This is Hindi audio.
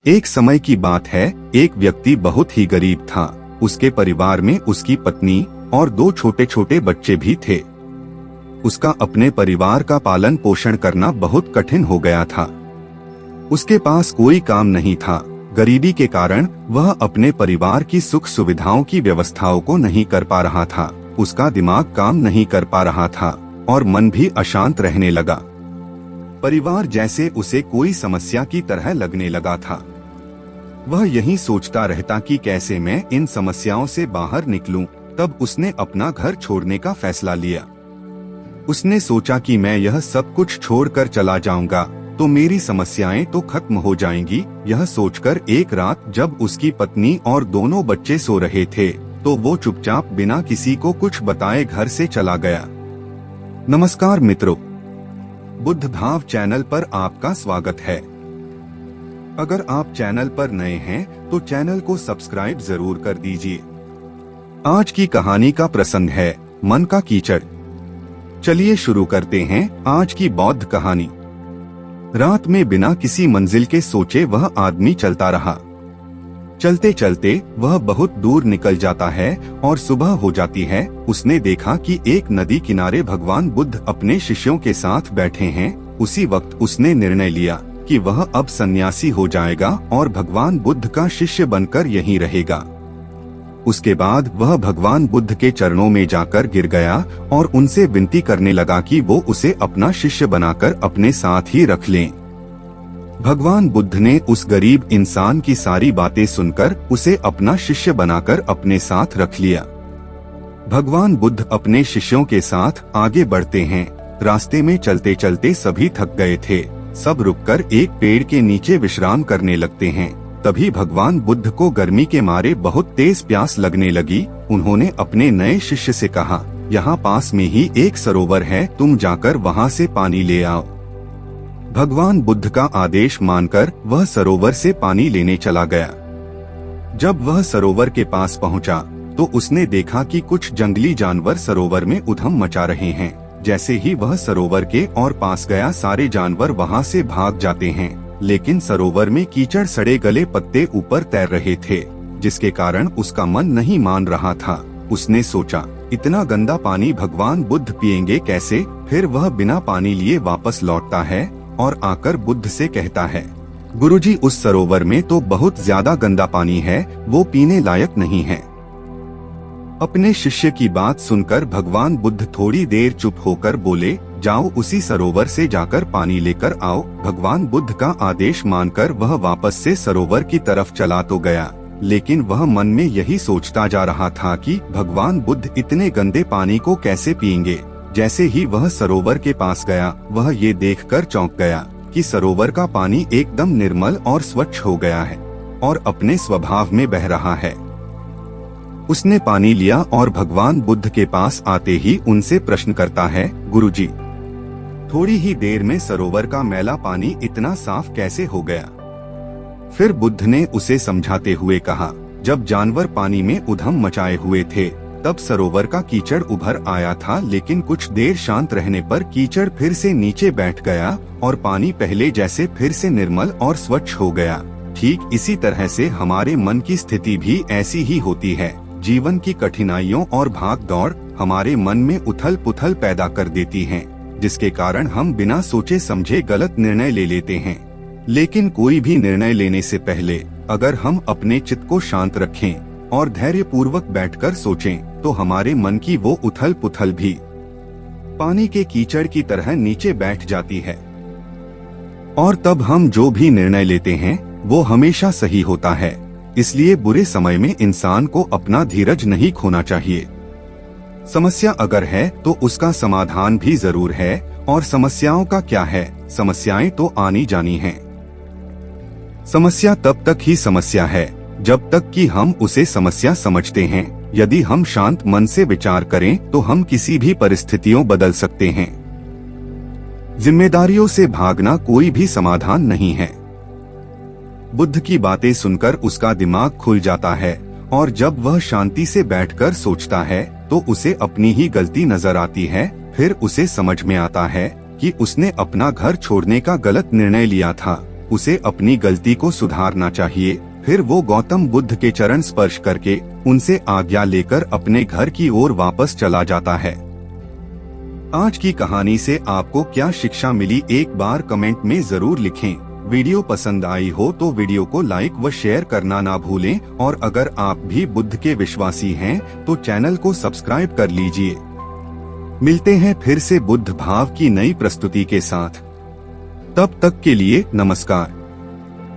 एक समय की बात है, एक व्यक्ति बहुत ही गरीब था। उसके परिवार में उसकी पत्नी और दो छोटे छोटे बच्चे भी थे। उसका अपने परिवार का पालन पोषण करना बहुत कठिन हो गया था। उसके पास कोई काम नहीं था। गरीबी के कारण वह अपने परिवार की सुख सुविधाओं की व्यवस्थाओं को नहीं कर पा रहा था। उसका दिमाग काम नहीं कर पा रहा था और मन भी अशांत रहने लगा। परिवार जैसे उसे कोई समस्या की तरह लगने लगा था। वह यही सोचता रहता कि कैसे मैं इन समस्याओं से बाहर निकलूं। तब उसने अपना घर छोड़ने का फैसला लिया। उसने सोचा कि मैं यह सब कुछ छोड़कर चला जाऊंगा तो मेरी समस्याएं तो खत्म हो जाएंगी। यह सोचकर एक रात जब उसकी पत्नी और दोनों बच्चे सो रहे थे तो वो चुपचाप बिना किसी को कुछ बताए घर से चला गया। नमस्कार मित्रों, बुद्ध भाव चैनल पर आपका स्वागत है। अगर आप चैनल पर नए हैं तो चैनल को सब्सक्राइब जरूर कर दीजिए। आज की कहानी का प्रसंग है मन का कीचड़। चलिए शुरू करते हैं आज की बौद्ध कहानी। रात में बिना किसी मंजिल के सोचे वह आदमी चलता रहा। चलते चलते वह बहुत दूर निकल जाता है और सुबह हो जाती है। उसने देखा कि एक नदी किनारे भगवान बुद्ध अपने शिष्यों के साथ बैठे हैं। उसी वक्त उसने निर्णय लिया कि वह अब सन्यासी हो जाएगा और भगवान बुद्ध का शिष्य बनकर यहीं रहेगा। उसके बाद वह भगवान बुद्ध के चरणों में जाकर गिर गया और उनसे विनती करने लगा कि वो उसे अपना शिष्य बनाकर अपने साथ ही रख लें। भगवान बुद्ध ने उस गरीब इंसान की सारी बातें सुनकर उसे अपना शिष्य बनाकर अपने साथ रख लिया। भगवान बुद्ध अपने शिष्यों के साथ आगे बढ़ते हैं। रास्ते में चलते चलते सभी थक गए थे। सब रुककर एक पेड़ के नीचे विश्राम करने लगते हैं। तभी भगवान बुद्ध को गर्मी के मारे बहुत तेज प्यास लगने लगी। उन्होंने अपने नए शिष्य से कहा, यहाँ पास में ही एक सरोवर है, तुम जाकर वहाँ से पानी ले आओ। भगवान बुद्ध का आदेश मानकर वह सरोवर से पानी लेने चला गया। जब वह सरोवर के पास पहुँचा तो उसने देखा कि कुछ जंगली जानवर सरोवर में उधम मचा रहे हैं। जैसे ही वह सरोवर के और पास गया, सारे जानवर वहाँ से भाग जाते हैं। लेकिन सरोवर में कीचड़ सड़े गले पत्ते ऊपर तैर रहे थे, जिसके कारण उसका मन नहीं मान रहा था। उसने सोचा, इतना गंदा पानी भगवान बुद्ध पिएंगे कैसे? फिर वह बिना पानी लिए वापस लौटता है और आकर बुद्ध से कहता है, गुरुजी, उस सरोवर में तो बहुत ज्यादा गंदा पानी है, वो पीने लायक नहीं है। अपने शिष्य की बात सुनकर भगवान बुद्ध थोड़ी देर चुप होकर बोले, जाओ उसी सरोवर से जाकर पानी लेकर आओ। भगवान बुद्ध का आदेश मानकर वह वापस से सरोवर की तरफ चला तो गया, लेकिन वह मन में यही सोचता जा रहा था कि भगवान बुद्ध इतने गंदे पानी को कैसे पिएंगे। जैसे ही वह सरोवर के पास गया, वह ये देखकर चौंक गया कि सरोवर का पानी एकदम निर्मल और स्वच्छ हो गया है और अपने स्वभाव में बह रहा है। उसने पानी लिया और भगवान बुद्ध के पास आते ही उनसे प्रश्न करता है, गुरुजी, थोड़ी ही देर में सरोवर का मैला पानी इतना साफ कैसे हो गया? फिर बुद्ध ने उसे समझाते हुए कहा, जब जानवर पानी में उधम मचाए हुए थे तब सरोवर का कीचड़ उभर आया था, लेकिन कुछ देर शांत रहने पर कीचड़ फिर से नीचे बैठ गया और पानी पहले जैसे फिर से निर्मल और स्वच्छ हो गया। ठीक इसी तरह से हमारे मन की स्थिति भी ऐसी ही होती है। जीवन की कठिनाइयों और भाग दौड़ हमारे मन में उथल पुथल पैदा कर देती हैं, जिसके कारण हम बिना सोचे समझे गलत निर्णय ले लेते हैं। लेकिन कोई भी निर्णय लेने से पहले अगर हम अपने चित्त को शांत रखें और धैर्य पूर्वक बैठकर सोचें तो हमारे मन की वो उथल पुथल भी पानी के कीचड़ की तरह नीचे बैठ जाती है और तब हम जो भी निर्णय लेते हैं वो हमेशा सही होता है। इसलिए बुरे समय में इंसान को अपना धीरज नहीं खोना चाहिए। समस्या अगर है तो उसका समाधान भी जरूर है। और समस्याओं का क्या है, समस्याएं तो आनी जानी हैं। समस्या तब तक ही समस्या है जब तक कि हम उसे समस्या समझते हैं। यदि हम शांत मन से विचार करें तो हम किसी भी परिस्थितियों बदल सकते हैं। जिम्मेदारियों से भागना कोई भी समाधान नहीं है। बुद्ध की बातें सुनकर उसका दिमाग खुल जाता है और जब वह शांति से बैठकर सोचता है तो उसे अपनी ही गलती नजर आती है। फिर उसे समझ में आता है कि उसने अपना घर छोड़ने का गलत निर्णय लिया था। उसे अपनी गलती को सुधारना चाहिए। फिर वो गौतम बुद्ध के चरण स्पर्श करके उनसे आज्ञा लेकर अपने घर की ओर वापस चला जाता है। आज की कहानी से आपको क्या शिक्षा मिली, एक बार कमेंट में जरूर लिखें। वीडियो पसंद आई हो तो वीडियो को लाइक व शेयर करना ना भूलें, और अगर आप भी बुद्ध के विश्वासी हैं तो चैनल को सब्सक्राइब कर लीजिए। मिलते हैं फिर से बुद्ध भाव की नई प्रस्तुति के साथ। तब तक के लिए नमस्कार।